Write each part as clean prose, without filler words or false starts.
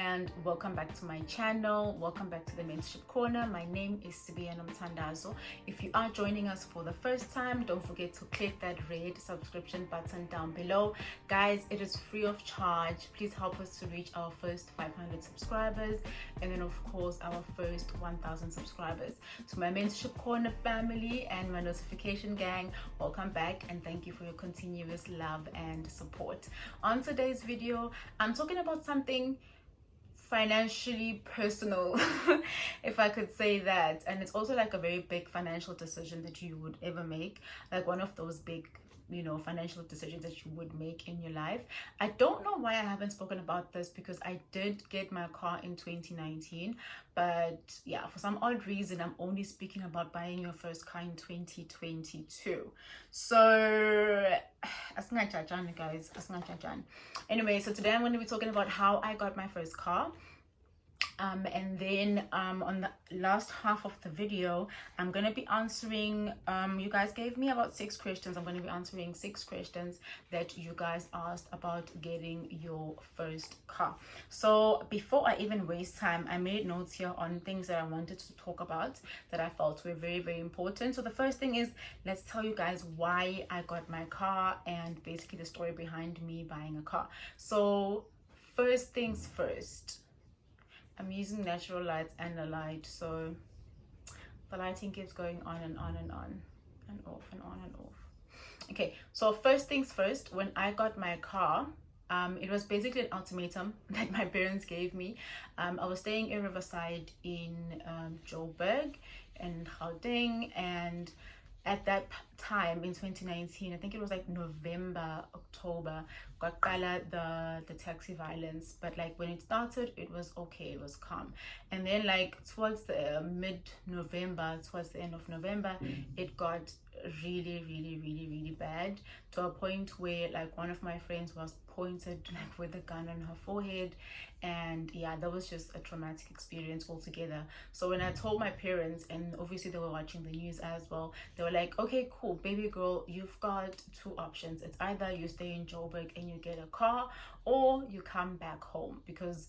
and welcome back to my channel. Welcome back to the Mentorship Corner. My name is Sibiana Mtandazo. If you are joining us for the first time, don't forget to click that red subscription button down below. Guys, it is free of charge. Please help us to reach our first 500 subscribers and then of course our first 1,000 subscribers. To my Mentorship Corner family and my notification gang, welcome back and thank you for your continuous love and support. On today's video, I'm talking about something financially personal, if I could say that, and it's also like a very big financial decision that you would ever make, like one of those big financial decisions that you would make in your life. I don't know why I haven't spoken about this, because I did get my car in 2019, but yeah, for some odd reason I'm only speaking about buying your first car in 2022. So guys, anyway, so today I'm going to be talking about how I got my first car. And then on the last half of the video, I'm going to be answering, you guys gave me about 6 questions. I'm going to be answering 6 questions that you guys asked about getting your first car. So before I even waste time, I made notes here on things that I wanted to talk about that I felt were very, very important. So the first thing is, let's tell you guys why I got my car and basically the story behind me buying a car. So first things first, I'm using natural lights and a light, so the lighting keeps going on and on and on and off and on and off. Okay, so first things first, when I got my car, it was basically an ultimatum that my parents gave me. I was staying in Riverside in Joburg and Gauteng, and at that time in 2019, I think it was like November, October, got the taxi violence. But like when it started, it was okay, it was calm. And then like towards the mid-November, towards the end of November, it got really bad, to a point where like one of my friends was pointed like with a gun on her forehead, and yeah, that was just a traumatic experience altogether. So when I told my parents, and obviously they were watching the news as well, they were like, okay, cool, baby girl, you've got 2 options. It's either you stay in Joburg and you get a car, or you come back home, because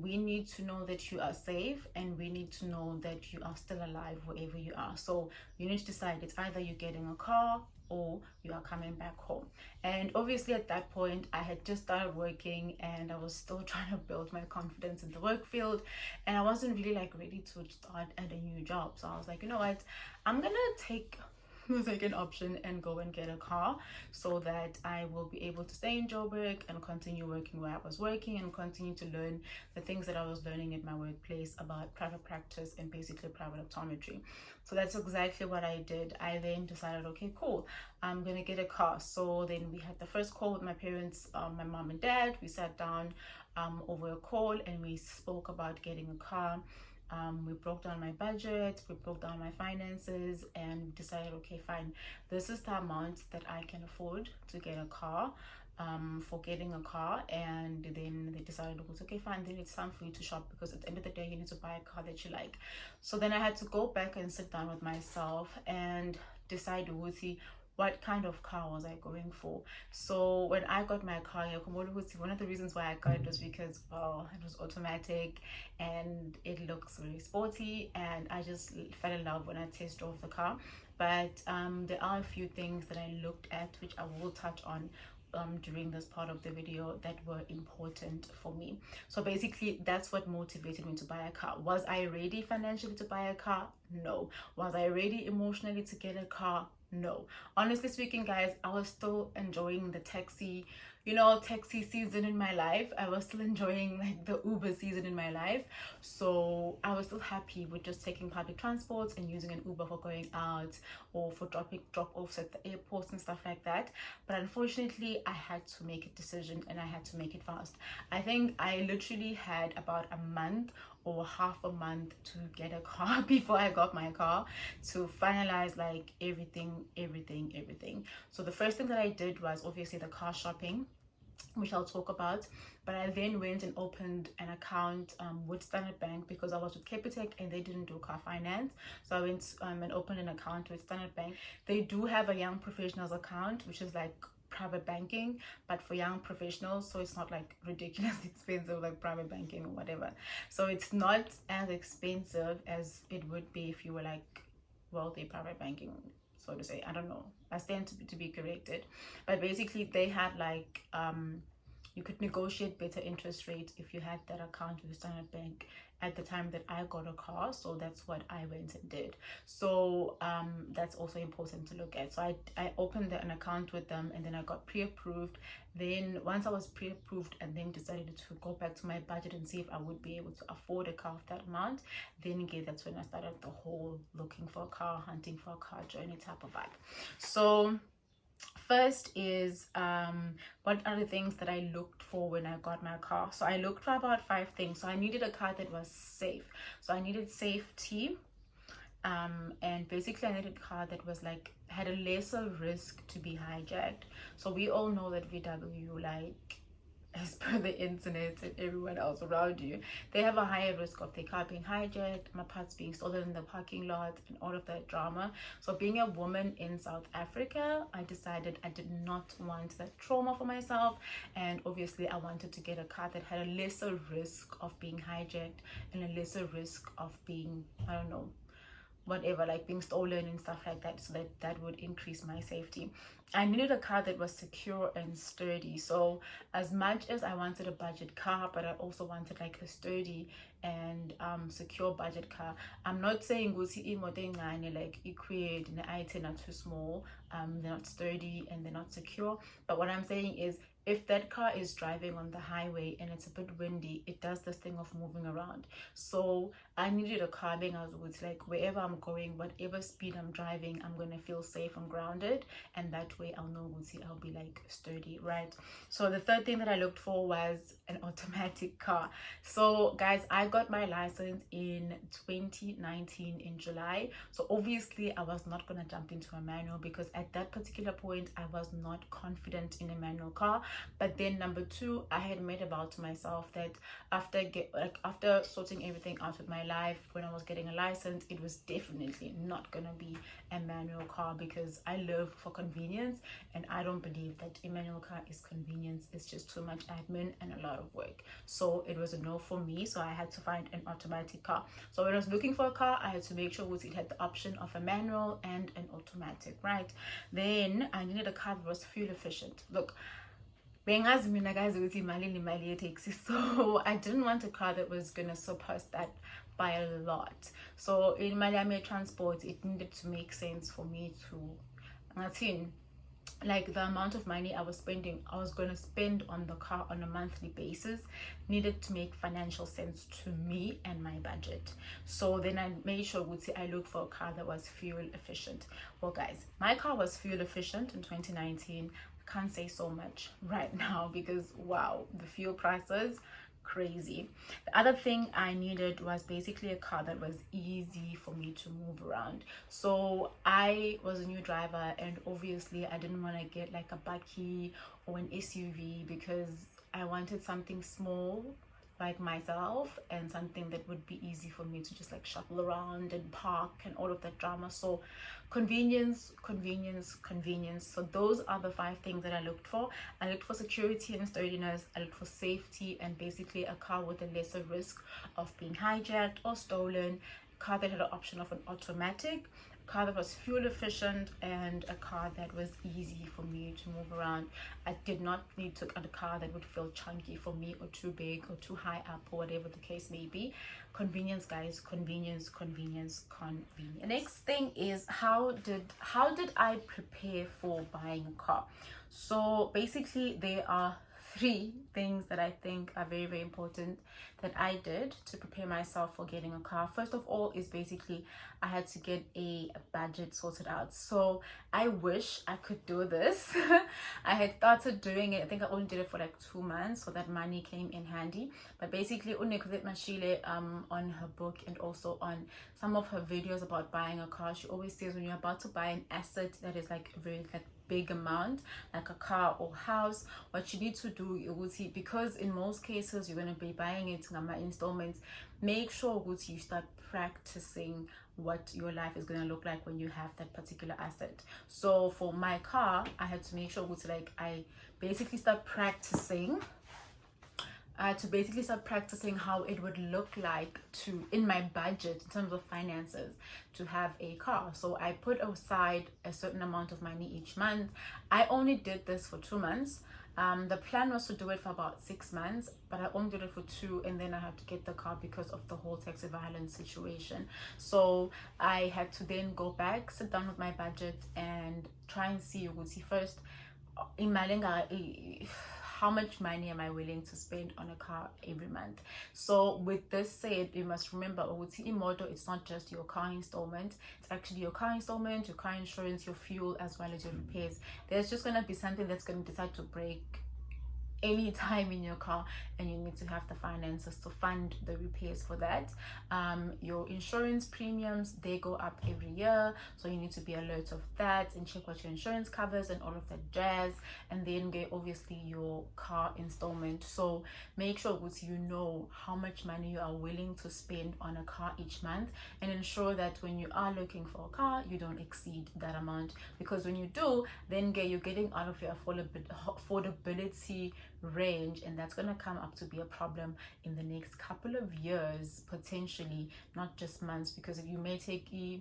we need to know that you are safe, and we need to know that you are still alive wherever you are. So you need to decide. It's either you're getting a car or you are coming back home. And obviously at that point I had just started working, and I was still trying to build my confidence in the work field, and I wasn't really like ready to start at a new job. So I was like, you know what, I'm gonna take the second option and go and get a car, so that I will be able to stay in Joburg and continue working where I was working, and continue to learn the things that I was learning at my workplace about private practice and basically private optometry. So that's exactly what I did. I then decided, okay, cool, I'm gonna get a car. So then we had the first call with my parents, my mom and dad. We sat down over a call and we spoke about getting a car. We broke down my budget, we broke down my finances, and decided, okay, fine, this is the amount that I can afford to get a car, for getting a car. And then they decided, okay, fine, then it's time for you to shop, because at the end of the day you need to buy a car that you like. So then I had to go back and sit down with myself and decide what kind of car was I going for. So when I got my car, one of the reasons why I got it was because, well, it was automatic and it looks very sporty, and I just fell in love when I test drove the car. But there are a few things that I looked at, which I will touch on during this part of the video, that were important for me. So basically that's what motivated me to buy a car. Was I ready financially to buy a car? No. Was I ready emotionally to get a car? No. Honestly speaking, guys, I was still enjoying the taxi season in my life. I was still enjoying like the Uber season in my life. So I was still happy with just taking public transports and using an Uber for going out, or for drop-offs at the airports and stuff like that. But unfortunately I had to make a decision, and I had to make it fast. I think I literally had about a month or half a month to get a car before I got my car, to finalize like everything. So the first thing that I did was obviously the car shopping, which I'll talk about. But I then went and opened an account with Standard Bank, because I was with Capitec and they didn't do car finance. So I went and opened an account with Standard Bank. They do have a young professionals account, which is like private banking, but for young professionals, so it's not like ridiculously expensive like private banking or whatever. So it's not as expensive as it would be if you were like wealthy private banking, so to say. I don't know, I stand to be corrected, but basically they had like you could negotiate better interest rates if you had that account with Standard Bank at the time that I got a car. So that's what I went and did. So that's also important to look at. So I opened an account with them, and then I got pre-approved. Then once I was pre-approved and then decided to go back to my budget and see if I would be able to afford a car of that amount, then again that's when I started the whole looking for a car, hunting for a car journey type of vibe. So first is what are the things that I looked for when I got my car. So I looked for about 5 things. So I needed a car that was safe, so I needed safety, and basically I needed a car that was like had a lesser risk to be hijacked. So we all know that VW, like as per the internet and everyone else around you, they have a higher risk of their car being hijacked, my parts being stolen in the parking lot, and all of that drama. So being a woman in South Africa, I decided I did not want that trauma for myself, and obviously I wanted to get a car that had a lesser risk of being hijacked and a lesser risk of being, I don't know, whatever, like being stolen and stuff like that, so that would increase my safety. I needed a car that was secure and sturdy. So as much as I wanted a budget car, but I also wanted like a sturdy and secure budget car. I'm not saying like equate and I-10 are too small, they're not sturdy and they're not secure, but what I'm saying is if that car is driving on the highway and it's a bit windy, it does this thing of moving around. So I needed a car being as with like wherever I'm going, whatever speed I'm driving, I'm gonna feel safe and grounded, and that way I'll know I'll be like sturdy, right? So the third thing that I looked for was an automatic car. So guys, I got my license in 2019 in July. So obviously I was not gonna jump into a manual because at that particular point I was not confident in a manual car. But then number 2, I had made a vow to myself that after sorting everything out with my life, when I was getting a license, it was definitely not gonna be a manual car because I live for convenience, and I don't believe that a manual car is convenience. It's just too much admin and a lot of work. So it was a no for me. So I had to find an automatic car. So when I was looking for a car, I had to make sure it had the option of a manual and an automatic, right? Then I needed a car that was fuel efficient. Look, so I didn't want a car that was gonna surpass that by a lot. So in my transport, it needed to make sense for me to like the amount of money I was going to spend on the car on a monthly basis needed to make financial sense to me and my budget. So then I made sure I looked for a car that was fuel efficient. Well guys, my car was fuel efficient in 2019. Can't say so much right now because wow, the fuel prices crazy. The other thing I needed was basically a car that was easy for me to move around. So I was a new driver, and obviously I didn't want to get like a bakkie or an SUV because I wanted something small like myself and something that would be easy for me to just like shuffle around and park and all of that drama. So convenience. So those are the 5 things that I looked for. I looked for security and sturdiness, I looked for safety, and basically a car with a lesser risk of being hijacked or stolen, a car that had an option of an automatic, car that was fuel efficient, and a car that was easy for me to move around. I did not need to get a car that would feel chunky for me or too big or too high up or whatever the case may be. Convenience, guys. Convenience. The next thing is how did I prepare for buying a car? So basically there are 3 things that I think are very, very important that I did to prepare myself for getting a car. First of all is basically I had to get a budget sorted out. So I wish I could do this. I had started doing it. I think I only did it for like 2 months, so that money came in handy. But basically Unikuzet Mashile on her book and also on some of her videos about buying a car, she always says when you're about to buy an asset that is like a very like big amount like a car or house, what you need to do is because in most cases you're going to be buying it in installments, make sure you start practicing what your life is going to look like when you have that particular asset. So for my car, I had to make sure like I basically start practicing how it would look like to in my budget in terms of finances to have a car. So I put aside a certain amount of money each month. I only did this for 2 months. The plan was to do it for about 6 months, but I only did it for 2, and then I had to get the car because of the whole taxi violence situation. So I had to then go back, sit down with my budget, and try and see first how much money am I willing to spend on a car every month. So with this said, you must remember imoto, it's not just your car installment, it's actually your car installment, your car insurance, your fuel, as well as your repairs. There's just going to be something that's going to decide to break any time in your car, and you need to have the finances to fund the repairs for that. Your insurance premiums, they go up every year, so you need to be alert of that and check what your insurance covers and all of that jazz. And then get obviously your car installment. So make sure you know how much money you are willing to spend on a car each month, and ensure that when you are looking for a car, you don't exceed that amount, because when you do, then you're getting out of your affordability range, and that's going to come up to be a problem in the next couple of years, potentially, not just months, because if you may take a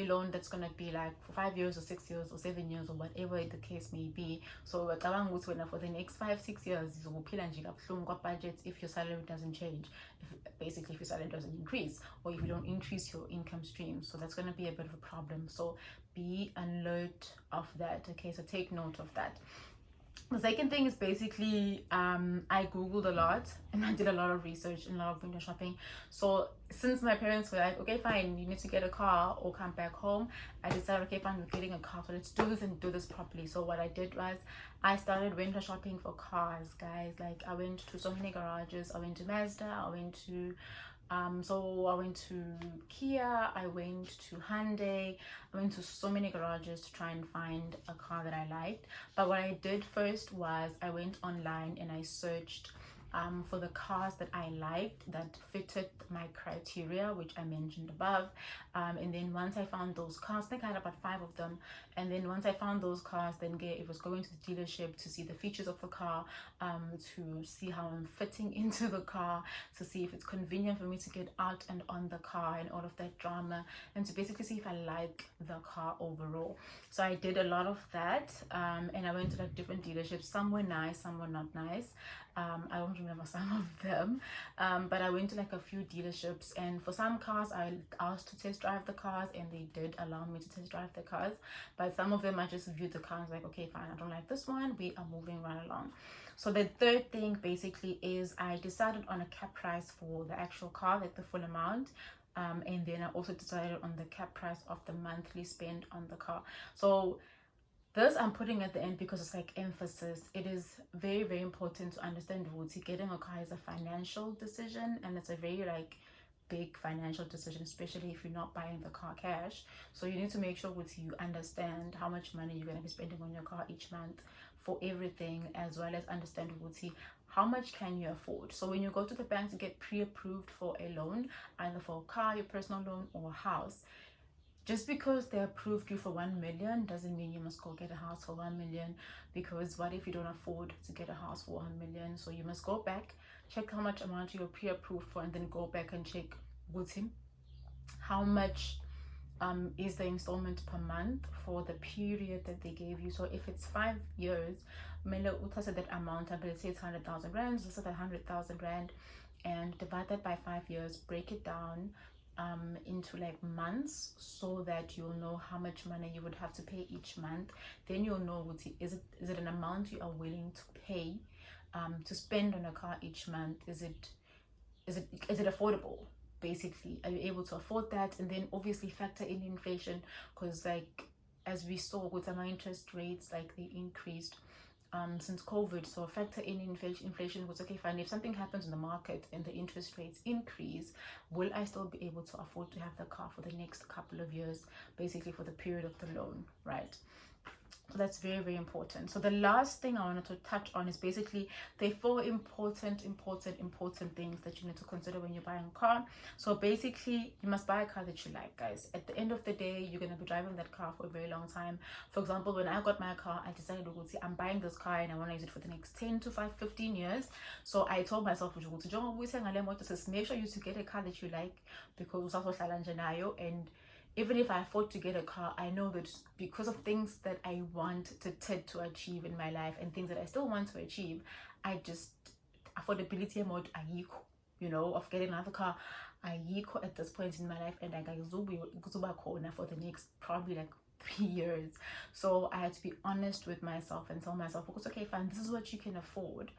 loan that's going to be like for 5 years or 6 years or 7 years or whatever the case may be. So for the next 5-6 years budget if your salary doesn't change, if your salary doesn't increase, or if you don't increase your income stream. So that's going to be a bit of a problem. So be alert of that. Okay, so take note of that. The second thing is basically I googled a lot, and I did a lot of research and a lot of window shopping. So since my parents were like, okay fine, you need to get a car or come back home, I decided, okay fine, we're getting a car, so let's do this and do this properly. So what I did was I started window shopping for cars, guys. Like I went to so many garages. I went to Mazda, I went to Kia, I went to Hyundai, I went to so many garages to try and find a car that I liked. But what I did first was I went online and I searched for the cars that I liked, that fitted my criteria, which I mentioned above. And then once I found those cars, I think I had about 5 of them. And then once I found those cars, then it was going to the dealership to see the features of the car, to see how I'm fitting into the car, to see if it's convenient for me to get out and on the car and all of that drama, and to basically see if I like the car overall. So I did a lot of that, and I went to like different dealerships. Some were nice, some were not nice. I don't remember some of them, but I went to like a few dealerships, and for some cars I asked to test drive the cars, and they did allow me to test drive the cars. But some of them I just viewed the cars like, okay fine, I don't like this one, we are moving right along. So the third thing basically is I decided on a cap price for the actual car, like the full amount. And then I also decided on the cap price of the monthly spend on the car. So this I'm putting at the end because it's like emphasis. It is very, very important to understand getting a car is a financial decision, and it's a very like big financial decision, especially if you're not buying the car cash. So you need to make sure you understand how much money you're going to be spending on your car each month for everything, as well as understand how much can you afford. So when you go to the bank to get pre-approved for a loan, either for a car, your personal loan, or a house, just because they approved you for 1 million doesn't mean you must go get a house for 1 million, because what if you don't afford to get a house for 1 million? So you must go back, check how much amount you're pre-approved for, and then go back and check with him how much is the installment per month for the period that they gave you. So if it's 5 years, that amount, but let's say it's 100,000 rand, so that's 100,000 rand, and divide that by 5 years, break it down into like months, so that you'll know how much money you would have to pay each month. Then you'll know is it an amount you are willing to pay to spend on a car each month. Is it affordable? Basically, are you able to afford that? And then obviously factor in inflation, because like as we saw with our interest rates, like they increased since COVID. So factor in inflation was okay fine. If something happens in the market and the interest rates increase, will I still be able to afford to have the car for the next couple of years, basically for the period of the loan, right? So that's very, very important. So the last thing I wanted to touch on is basically the 4 important things that you need to consider when you're buying a car. So basically, you must buy a car that you like, guys. At the end of the day, you're going to be driving that car for a very long time. For example, when I got my car, I decided to go see, I'm buying this car and I want to use it for the next 10 to 15 years. So I told myself, make sure you to get a car that you like, because and even if I afford to get a car, I know that because of things that I want to achieve in my life and things that I still want to achieve, I just, affordability mode ayikho, you know, of getting another car ayikho at this point in my life, and like kuzoba khona for the next probably like 3 years. So I had to be honest with myself and tell myself, okay, fine, this is what you can afford.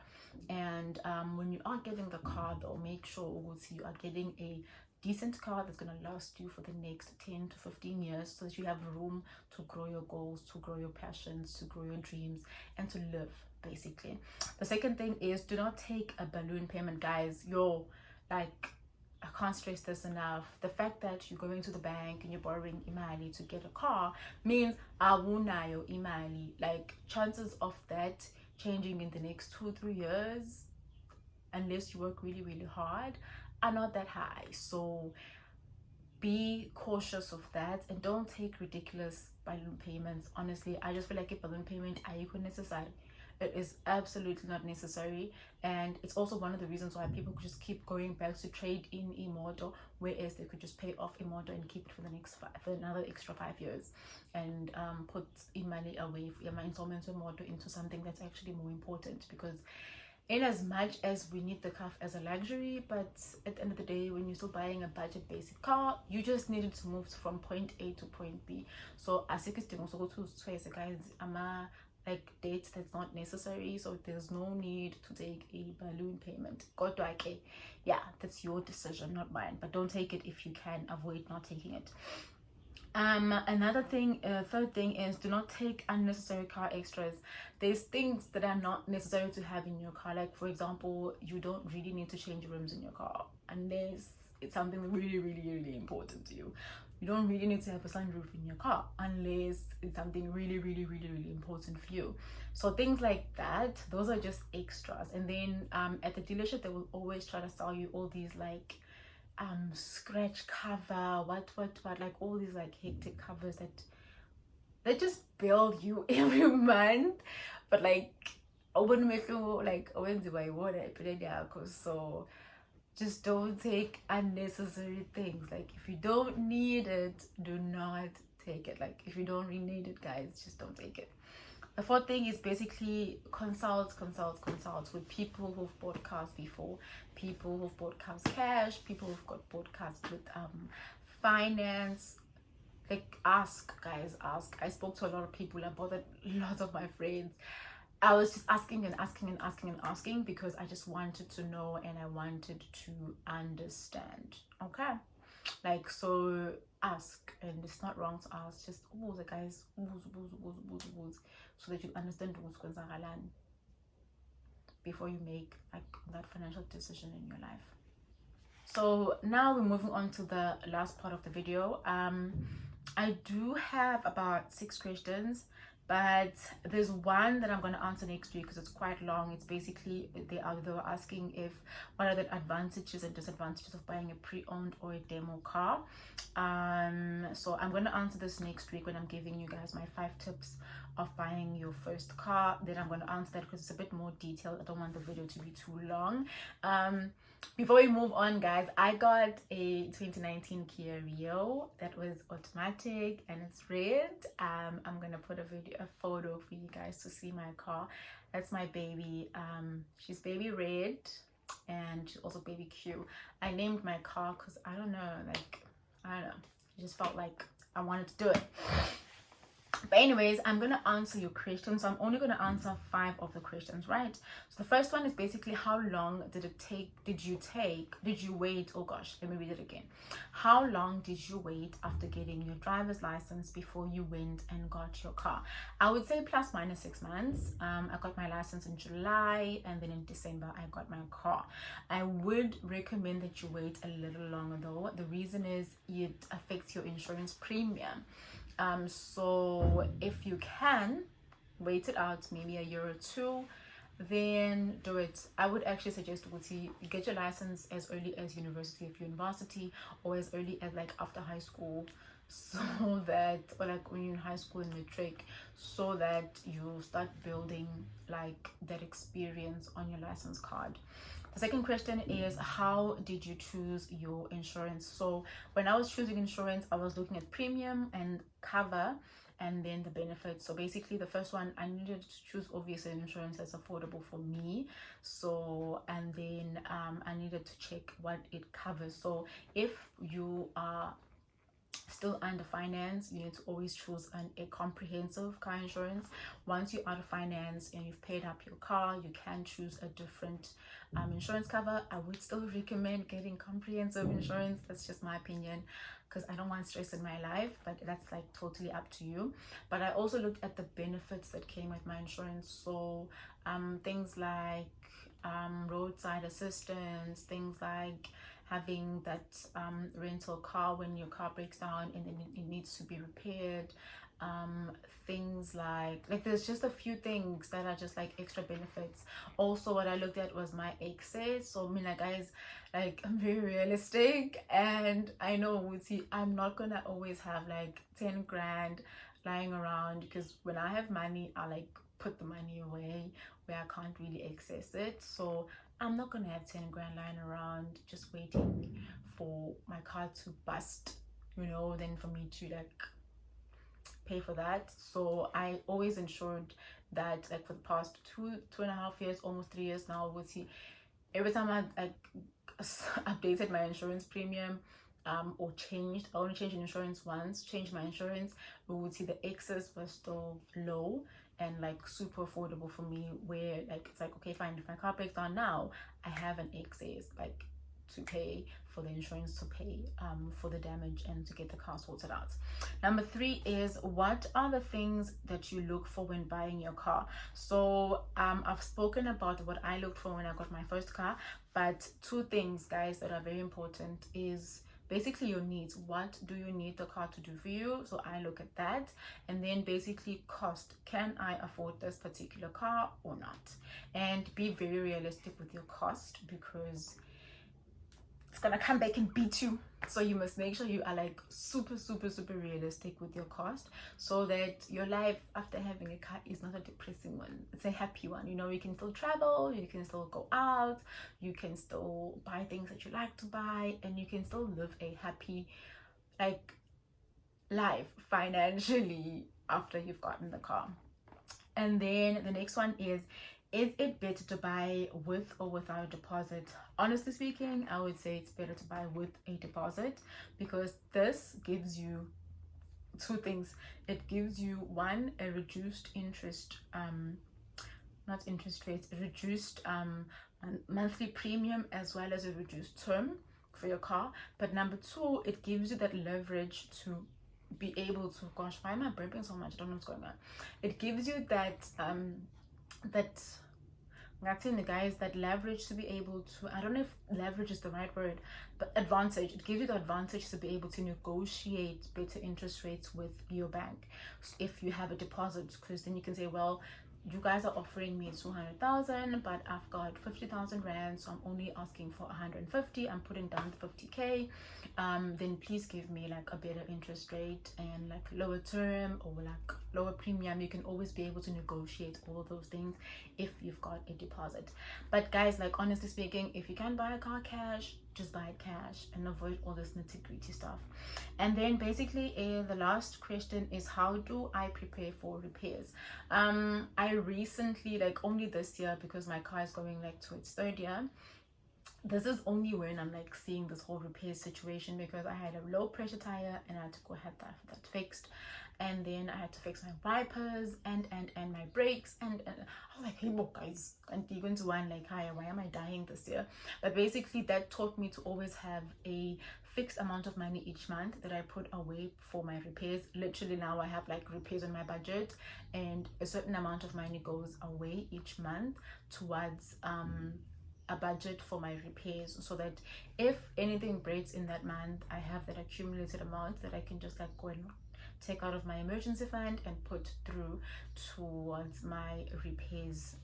And when you are getting the car though, make sure you are getting a decent car that's going to last you for the next 10 to 15 years, so that you have room to grow your goals, to grow your passions, to grow your dreams, and to live, basically. The second thing is, do not take a balloon payment, guys. Like, I can't stress this enough. The fact that you're going to the bank and you're borrowing imali to get a car means awunayo imali. Like, chances of that changing in the next 2-3 years, unless you work really, really hard, are not that high. So be cautious of that and don't take ridiculous balloon payments. Honestly, I just feel like a balloon payment are necessary. It is absolutely not necessary, and it's also one of the reasons why people could just keep going back to trade in Imoto, whereas they could just pay off Imoto and keep it for the next for another extra 5 years, and put money away for my installment Imoto into something that's actually more important. Because in as much as we need the car as a luxury, but at the end of the day, when you're still buying a budget basic car, you just needed to move from point A to point B. So I think it's also go to twice, guys, like dates that's not necessary. So there's no need to take a balloon payment. Go to okay, yeah, that's your decision, not mine. But don't take it if you can avoid not taking it. Another thing, third thing is, do not take unnecessary car extras. There's things that are not necessary to have in your car. Like, for example, you don't really need to change rims in your car unless it's something really, really, really important to you. You don't really need to have a sunroof in your car unless it's something really, really, really, really important for you. So things like that, those are just extras. And then at the dealership, they will always try to sell you all these like scratch cover, what, like all these like hectic covers that they just bill you every month. But like, I wouldn't make you like so just don't take unnecessary things. Like, if you don't need it, do not take it. Like, if you don't really need it, guys, just don't take it. The fourth thing is basically consult with people who've bought cars before, people who've bought cars cash, people who've got bought cars with finance. Like, ask, guys, ask. I spoke to a lot of people, I bothered lots of my friends. I was just asking because I just wanted to know and I wanted to understand. Okay, like, so ask, and it's not wrong to ask. Just the guys, so that you understand what's going on before you make like that financial decision in your life. So now we're moving on to the last part of the video. I do have about 6 questions, but there's one that I'm going to answer next week because it's quite long. It's basically they were asking what are the advantages and disadvantages of buying a pre-owned or a demo car. So I'm going to answer this next week when I'm giving you guys my 5 tips of buying your first car. Then I'm going to answer that because it's a bit more detailed. I don't want the video to be too long. Before we move on, guys, I got a 2019 Kia Rio that was automatic and it's red. I'm gonna put a photo for you guys to see my car. That's my baby. She's baby red and she's also baby Q. I named my car because I don't know, I just felt like I wanted to do it. But anyways, I'm going to answer your questions. So I'm only going to answer 5 of the questions, right? So the first one is basically, how long did you wait? Oh gosh, let me read it again. How long did you wait after getting your driver's license before you went and got your car? I would say plus minus 6 months. I got my license in July, and then in December I got my car. I would recommend that you wait a little longer though. The reason is it affects your insurance premium. So So if you can wait it out maybe a year or two, then do it. I would actually suggest you get your license as early as university, if you're university, or as early as like after high school, so that, or like when you're in high school and matric, so that you start building like that experience on your license card. The second question is, how did you choose your insurance? So when I was choosing insurance, I was looking at premium and cover, and then the benefits. So basically the first one, I needed to choose obviously an insurance that's affordable for me. So, and then I needed to check what it covers. So if you are still under finance, you need to always choose a comprehensive car insurance. Once you're out of finance and you've paid up your car, you can choose a different insurance cover. I would still recommend getting comprehensive insurance. That's just my opinion, because I don't want stress in my life, but that's like totally up to you. But I also looked at the benefits that came with my insurance. So things like roadside assistance, things like having that rental car when your car breaks down and then it needs to be repaired, things like there's just a few things that are just like extra benefits. Also what I looked at was my excess. So I mean, like, guys, like, I'm very realistic, and I know I'm not gonna always have like 10 grand lying around, because when I have money, I like put the money away where I can't really access it. So I'm not gonna have 10 grand lying around just waiting for my car to bust, then for me to like pay for that. So I always ensured that, like, for the past 2.5 years, almost 3 years now, every time I updated my insurance premium, or changed, I only changed insurance once, changed my insurance, we would see the excess was still low and like super affordable for me, where like it's like, okay, fine, if my car breaks down now, I have an excess like to pay for the insurance, to pay for the damage, and to get the car sorted out. Number 3 is, what are the things that you look for when buying your car? So I've spoken about what I looked for when I got my first car, but 2 things, guys, that are very important is basically your needs. What do you need the car to do for you? So I look at that. And then basically cost. Can I afford this particular car or not? And be very realistic with your cost, because it's gonna come back and beat you. So you must make sure you are like super realistic with your cost, so that your life after having a car is not a depressing one. It's a happy one. You can still travel, you can still go out, you can still buy things that you like to buy, and you can still live a happy like life financially after you've gotten the car. And then the next one is it better to buy with or without a deposit? Honestly speaking, I would say it's better to buy with a deposit, because this gives you 2 things. It gives you, one, a reduced interest, not interest rates, reduced monthly premium, as well as a reduced term for your car. But number 2, it gives you that leverage to be able to, gosh, why am I burping so much? I don't know what's going on. It gives you that that's in the guys, that leverage to be able to, I don't know if leverage is the right word, but advantage. It gives you the advantage to be able to negotiate better interest rates with your bank, so if you have a deposit, because then you can say, well, you guys are offering me 200,000, but I've got 50,000 rand, so I'm only asking for 150. I'm putting down the 50k. Then please give me like a better interest rate and like lower term, or like lower premium. You can always be able to negotiate all of those things if you've got a deposit. But guys, like, honestly speaking, if you can buy a car cash, just buy it cash and avoid all this nitty-gritty stuff. And then basically the last question is, how do I prepare for repairs? I recently, like only this year, because my car is going like to its 3rd year, this is only when I'm like seeing this whole repair situation, because I had a low pressure tire and I had to go have that fixed, and then I had to fix my wipers and my brakes, and I was like, hey look guys, and even to one like, hi, why am I dying this year? But basically that taught me to always have a fixed amount of money each month that I put away for my repairs. Literally now I have like repairs on my budget, and a certain amount of money goes away each month towards a budget for my repairs, so that if anything breaks in that month, I have that accumulated amount that I can just like go and take out of my emergency fund and put through towards my repairs,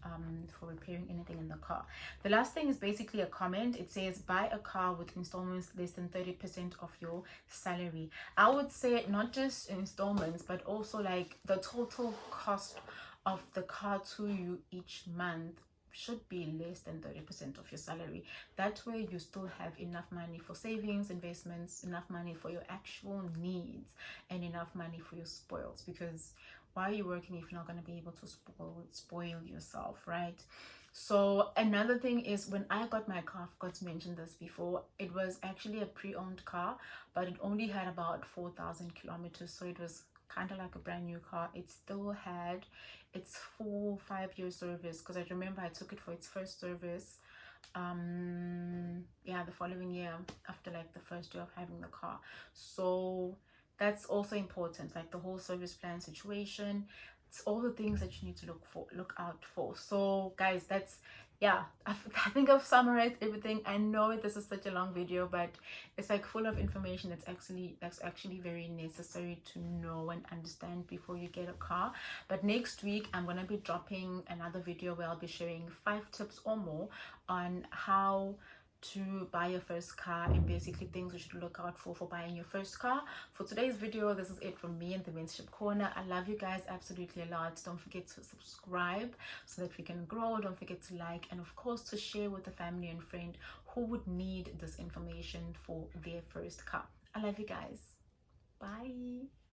for repairing anything in the car. The last thing is basically a comment. It says buy a car with installments less than 30% of your salary. I would say not just installments, but also like the total cost of the car to you each month should be less than 30% of your salary. That way you still have enough money for savings, investments, enough money for your actual needs, and enough money for your spoils. Because why are you working if you're not going to be able to spoil yourself, right? So another thing is, when I got my car, I forgot to mention this before, it was actually a pre-owned car, but it only had about 4,000 kilometers, so it was kind of like a brand new car. It still had its full 5-year service, because I remember I took it for its first service yeah, the following year, after like the first year of having the car. So that's also important, like the whole service plan situation. It's all the things that you need to look out for. So guys, that's, yeah, I think I've summarized everything. I know this is such a long video, but it's like full of information that's actually very necessary to know and understand before you get a car. But next week I'm gonna be dropping another video where I'll be sharing 5 tips or more on how to buy your first car, and basically things you should look out for buying your first car. For today's video, this is it from me and the Mentorship Corner. I love you guys absolutely a lot. Don't forget to subscribe so that we can grow. Don't forget to like, and of course to share with a family and friend who would need this information for their first car. I love you guys. Bye.